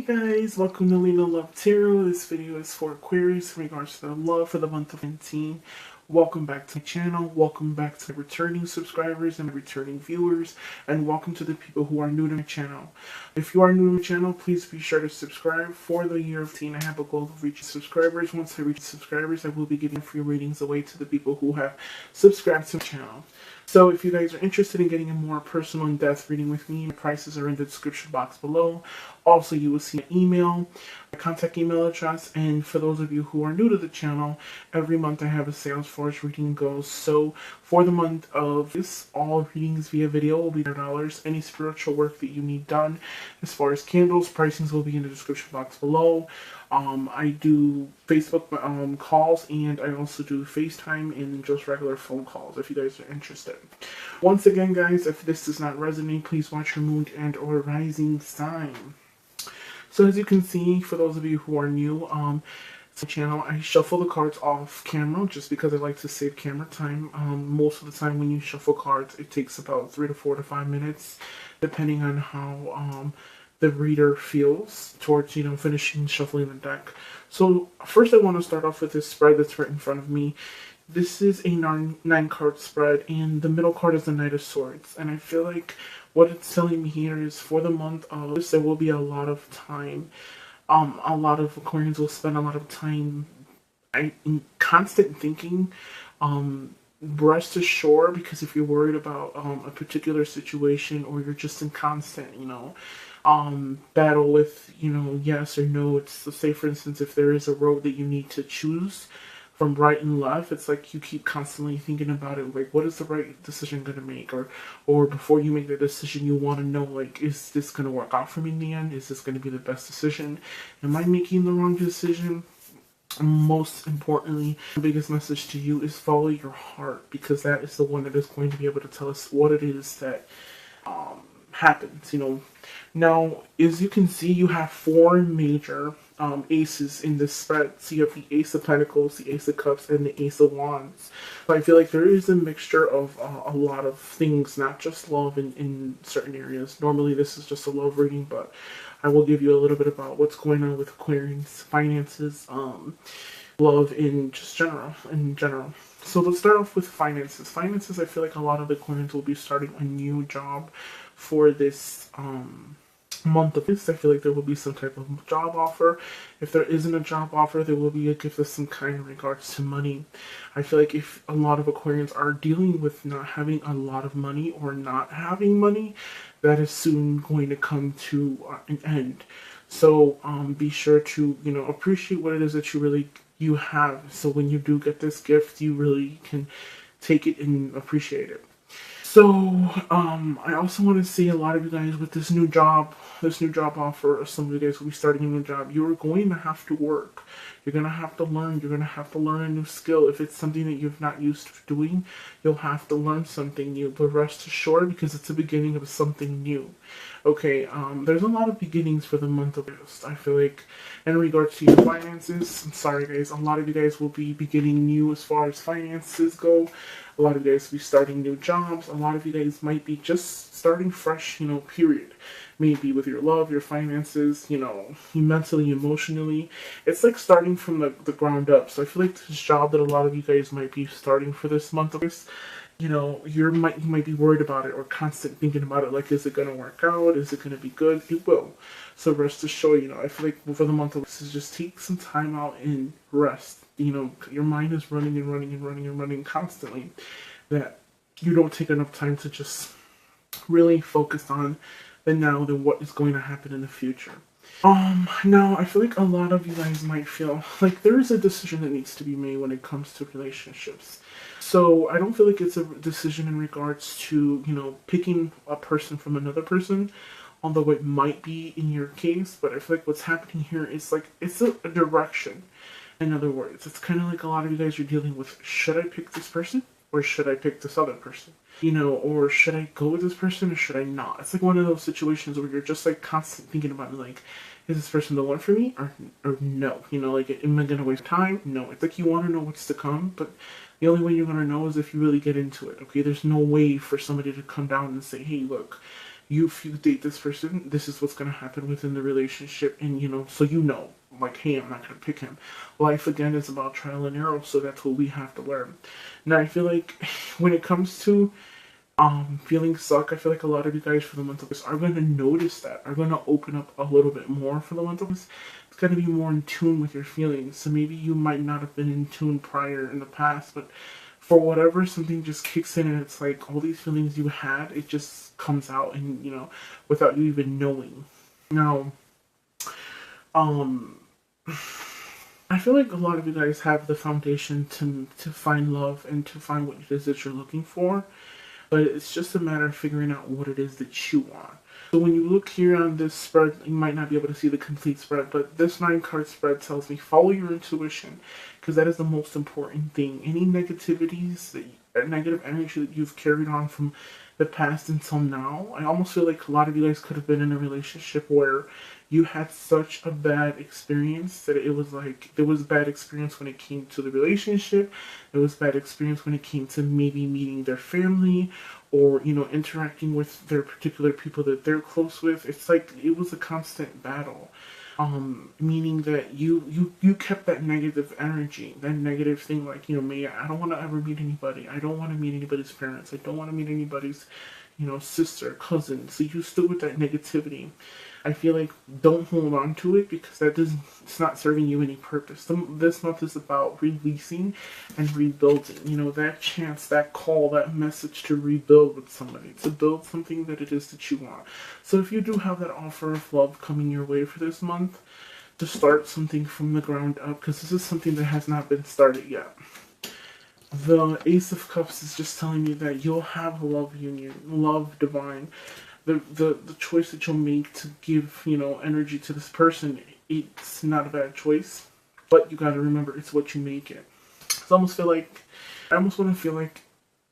guys, welcome to Lena Love Tarot. This video is for Aquarius in regards to their love for the month of 19. Welcome back to my channel, welcome back to my returning subscribers and my returning viewers, and welcome to the people who are new to my channel. If you are new to my channel, please be sure to subscribe. For the year of 18, I have a goal of reaching subscribers. Once I reach subscribers, I will be giving free readings away to the people who have subscribed to my channel. So if you guys are interested in getting a more personal in-depth reading with me, my prices are in the description box below. Also, you will see my email, my contact email address, and for those of you who are new to the channel, every month I have a sales force reading goes. So for the month of this, all readings via video will be $10. Any spiritual work that you need done, as far as candles, pricings will be in the description box below. I do Facebook calls, and I also do FaceTime and just regular phone calls if you guys are interested. Once again, guys, if this does not resonate, please watch your moon and or rising sign. So as you can see, for those of you who are new to the channel, I shuffle the cards off camera just because I like to save camera time. Most of the time when you shuffle cards, it takes about 3 to 4 to 5 minutes, depending on how the reader feels towards, finishing shuffling the deck. So first I want to start off with this spread that's right in front of me. This is a 9-card spread, and the middle card is the Knight of Swords. And I feel like what it's telling me here is for the month of this, there will be a lot of time. A lot of Aquarians will spend a lot of time in constant thinking. Rest assured, because if you're worried about a particular situation, or you're just in constant, battle with, yes or no. It's, let's say, for instance, if there is a road that you need to choose from right and left, it's like you keep constantly thinking about it, like, what is the right decision going to make? Or before you make the decision, you want to know, like, is this going to work out for me in the end? Is this going to be the best decision? Am I making the wrong decision? Most importantly, the biggest message to you is follow your heart, because that is the one that is going to be able to tell us what it is that happens. Now, as you can see, you have 4 major aces in this spread. So you have the Ace of Pentacles, the Ace of Cups, and the Ace of Wands. So I feel like there is a mixture of a lot of things, not just love in certain areas. Normally this is just a love reading, but I will give you a little bit about what's going on with Aquarius, finances, love in general. So let's start off with finances. Finances, I feel like a lot of the Aquarians will be starting a new job for this month of this. I feel like there will be some type of job offer. If there isn't a job offer, there will be a gift of some kind in regards to money. I feel like if a lot of Aquarians are dealing with not having a lot of money or not having money, that is soon going to come to an end. So be sure to appreciate what it is that you have. So when you do get this gift, you really can take it and appreciate it. So, I also want to see a lot of you guys with this new job offer, or some of you guys will be starting a new job. You are going to have to work. You're going to have to learn. You're going to have to learn a new skill. If it's something that you've not used to doing, you'll have to learn something new. But rest assured, because it's the beginning of something new. Okay, there's a lot of beginnings for the month of August. I feel like in regards to your finances, I'm sorry guys, a lot of you guys will be beginning new as far as finances go. A lot of you guys will be starting new jobs. A lot of you guys might be just starting fresh, period. Maybe with your love, your finances, mentally, emotionally. It's like starting from the ground up. So I feel like this job that a lot of you guys might be starting for this month of August, you might be worried about it or constant thinking about it, like, is it going to work out? Is it going to be good? It will. So rest assured, I feel like for the month of August, just take some time out and rest. Your mind is running and running and running and running constantly, that you don't take enough time to just really focus on the now, than what is going to happen in the future. Now, I feel like a lot of you guys might feel like there is a decision that needs to be made when it comes to relationships. So I don't feel like it's a decision in regards to, picking a person from another person, although it might be in your case, but I feel like what's happening here is like, it's a direction. In other words, it's kind of like a lot of you guys are dealing with, should I pick this person or should I pick this other person? Or should I go with this person or should I not? It's like one of those situations where you're just like constantly thinking about it, like, is this person the one for me or no? Like, am I going to waste time? No. It's like you want to know what's to come, but the only way you're going to know is if you really get into it, okay? There's no way for somebody to come down and say, hey, look, if you date this person, this is what's going to happen within the relationship. And, so like, hey, I'm not going to pick him. Life, again, is about trial and error, so that's what we have to learn. Now, I feel like when it comes to feelings suck, I feel like a lot of you guys for the month of August are going to notice that, are going to open up a little bit more for the month of August. It's going to be more in tune with your feelings. So maybe you might not have been in tune prior in the past, but for whatever, something just kicks in and it's like all these feelings you had, it just comes out, and without you even knowing. Now, I feel like a lot of you guys have the foundation to find love and to find what it is that you're looking for, but it's just a matter of figuring out what it is that you want. So when you look here on this spread, you might not be able to see the complete spread, but this 9-card spread tells me follow your intuition, because that is the most important thing. Any negativities, negative energy that you've carried on from the past until now, I almost feel like a lot of you guys could have been in a relationship where you had such a bad experience that it was like, there was bad experience when it came to the relationship, there was bad experience when it came to maybe meeting their family, or interacting with their particular people that they're close with. It's like it was a constant battle, meaning that you kept that negative energy, that negative thing, like, me, I don't want to ever meet anybody, I don't want to meet anybody's parents, I don't want to meet anybody's sister, cousin. So you stood with that negativity. I feel like don't hold on to it, because it's not serving you any purpose. This month is about releasing and rebuilding. That chance, that call, that message to rebuild with somebody, to build something that it is that you want. So if you do have that offer of love coming your way for this month, to start something from the ground up, because this is something that has not been started yet. The Ace of Cups is just telling me that you'll have a love union, love divine. The choice that you'll make to give, energy to this person, it's not a bad choice. But you gotta remember, it's what you make it. So I almost want to feel like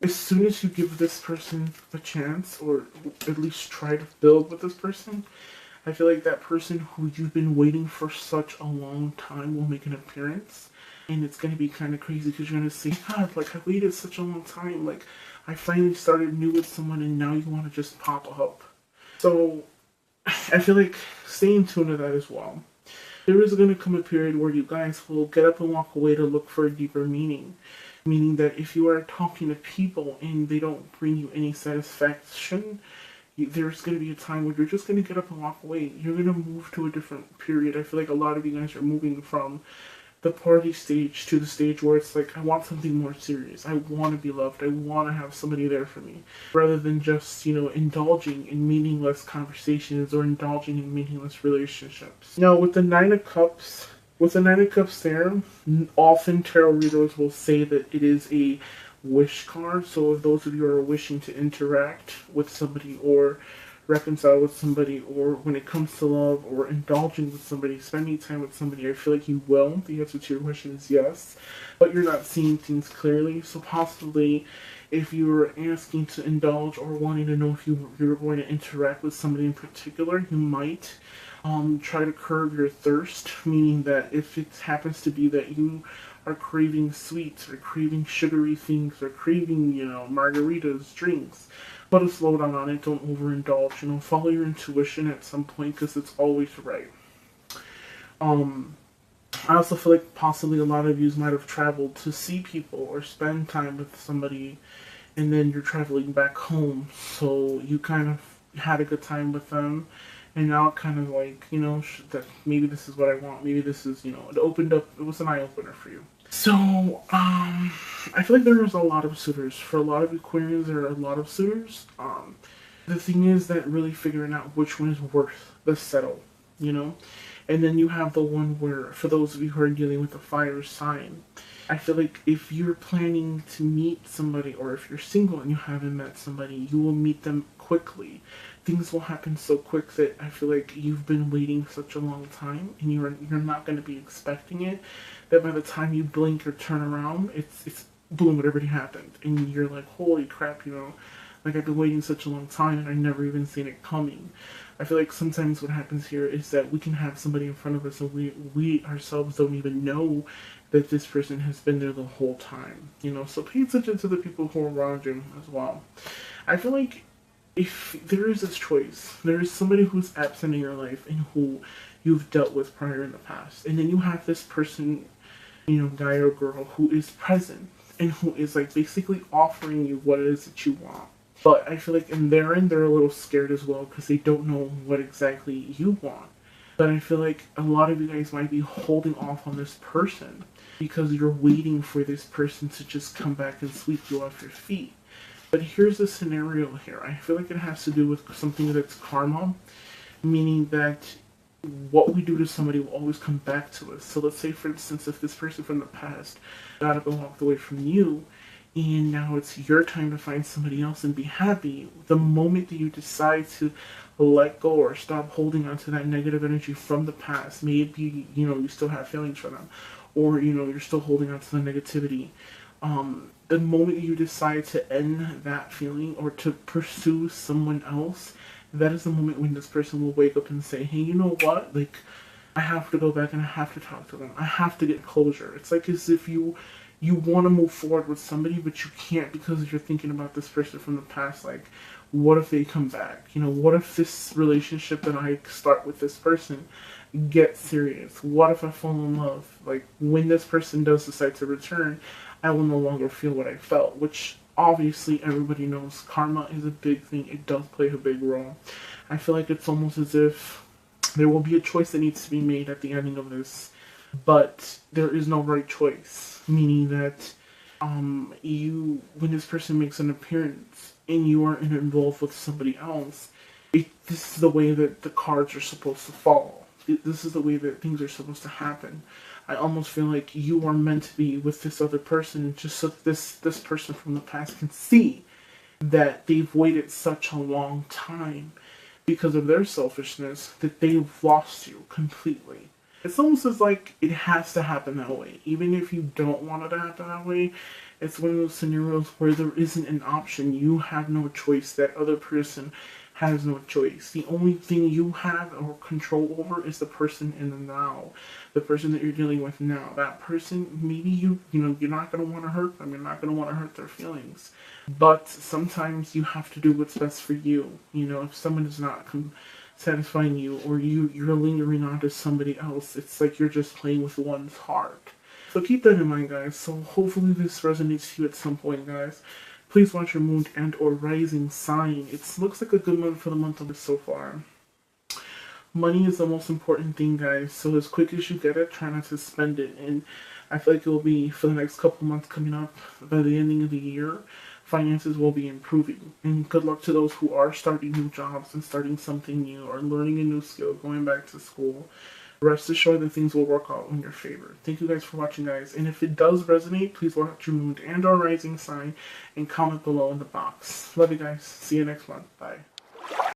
as soon as you give this person a chance, or at least try to build with this person, I feel like that person who you've been waiting for such a long time will make an appearance. And it's going to be kind of crazy, because you're going to say, God, like, I waited such a long time. Like, I finally started new with someone, and now you want to just pop up. So, I feel like stay in tune to that as well. There is going to come a period where you guys will get up and walk away to look for a deeper meaning. Meaning that if you are talking to people and they don't bring you any satisfaction, there's going to be a time where you're just going to get up and walk away. You're going to move to a different period. I feel like a lot of you guys are moving from the party stage to the stage where it's like, I want something more serious. I want to be loved. I want to have somebody there for me. Rather than just, indulging in meaningless conversations or indulging in meaningless relationships. Now, with the Nine of Cups there, often tarot readers will say that it is a wish card. So if those of you are wishing to interact with somebody, or reconcile with somebody, or when it comes to love or indulging with somebody, spending time with somebody, I feel like you will. The answer to your question is yes, but you're not seeing things clearly. So possibly if you were asking to indulge or wanting to know if you're going to interact with somebody in particular, you might try to curb your thirst, meaning that if it happens to be that you are craving sweets, or craving sugary things, or craving, margaritas, drinks, put a slow down on it. Don't overindulge. Follow your intuition at some point, because it's always right. I also feel like possibly a lot of you might have traveled to see people or spend time with somebody, and then you're traveling back home. So you kind of had a good time with them, and now it kind of like, that maybe this is what I want. Maybe this is, it was an eye-opener for you. So, I feel like there was a lot of suitors. For a lot of Aquarians, there are a lot of suitors. The thing is that really figuring out which one is worth the settle, And then you have the one where, for those of you who are dealing with a fire sign, I feel like if you're planning to meet somebody, or if you're single and you haven't met somebody, you will meet them quickly. Things will happen so quick that I feel like you've been waiting such a long time, and you're not going to be expecting it, that by the time you blink or turn around, it's boom, it already happened. And you're like, holy crap, like I've been waiting such a long time and I never even seen it coming. I feel like sometimes what happens here is that we can have somebody in front of us and we ourselves don't even know that this person has been there the whole time. So pay attention to the people who are around you as well. I feel like if there is this choice, there is somebody who's absent in your life and who you've dealt with prior in the past, and then you have this person, guy or girl, who is present and who is like basically offering you what it is that you want. But I feel like in their end, they're a little scared as well because they don't know what exactly you want. But I feel like a lot of you guys might be holding off on this person because you're waiting for this person to just come back and sweep you off your feet. But here's the scenario here. I feel like it has to do with something that's karma, meaning that what we do to somebody will always come back to us. So let's say, for instance, if this person from the past got up and walked away from you, and now it's your time to find somebody else and be happy, the moment that you decide to let go or stop holding on to that negative energy from the past, maybe, you still have feelings for them, or, you're still holding on to the negativity, the moment you decide to end that feeling or to pursue someone else, that is the moment when this person will wake up and say, hey, you know what? Like, I have to go back and I have to talk to them. I have to get closure. It's like as if you want to move forward with somebody, but you can't because you're thinking about this person from the past. Like, what if they come back? What if this relationship that I start with this person gets serious? What if I fall in love? Like, when this person does decide to return, I will no longer feel what I felt, which obviously everybody knows karma is a big thing. It does play a big role. I feel like it's almost as if there will be a choice that needs to be made at the ending of this, but there is no right choice, meaning that when this person makes an appearance and you are involved with somebody else, this is the way that the cards are supposed to fall. This is the way that things are supposed to happen. I almost feel like you are meant to be with this other person just so that this person from the past can see that they've waited such a long time because of their selfishness that they've lost you completely. It's almost as like it has to happen that way. Even if you don't want it to happen that way, it's one of those scenarios where there isn't an option. You have no choice. That other person has no choice. The only thing you have or control over is the person in the now. The person that you're dealing with now. That person, maybe you're not going to want to hurt them. You're not going to want to hurt their feelings. But sometimes you have to do what's best for you. If someone is not satisfying you or you're lingering on to somebody else, it's like you're just playing with one's heart. So keep that in mind, guys. So hopefully this resonates to you at some point, guys. Please watch your moon and or rising sign. It looks like a good month for the month of this so far. Money is the most important thing, guys. So as quick as you get it, try not to spend it. And I feel like it will be for the next couple months coming up. By the ending of the year, finances will be improving. And good luck to those who are starting new jobs and starting something new or learning a new skill, going back to school. Rest assured that things will work out in your favor. Thank you guys for watching, guys. And if it does resonate, please watch your moon and or rising sign and comment below in the box. Love you guys. See you next month. Bye.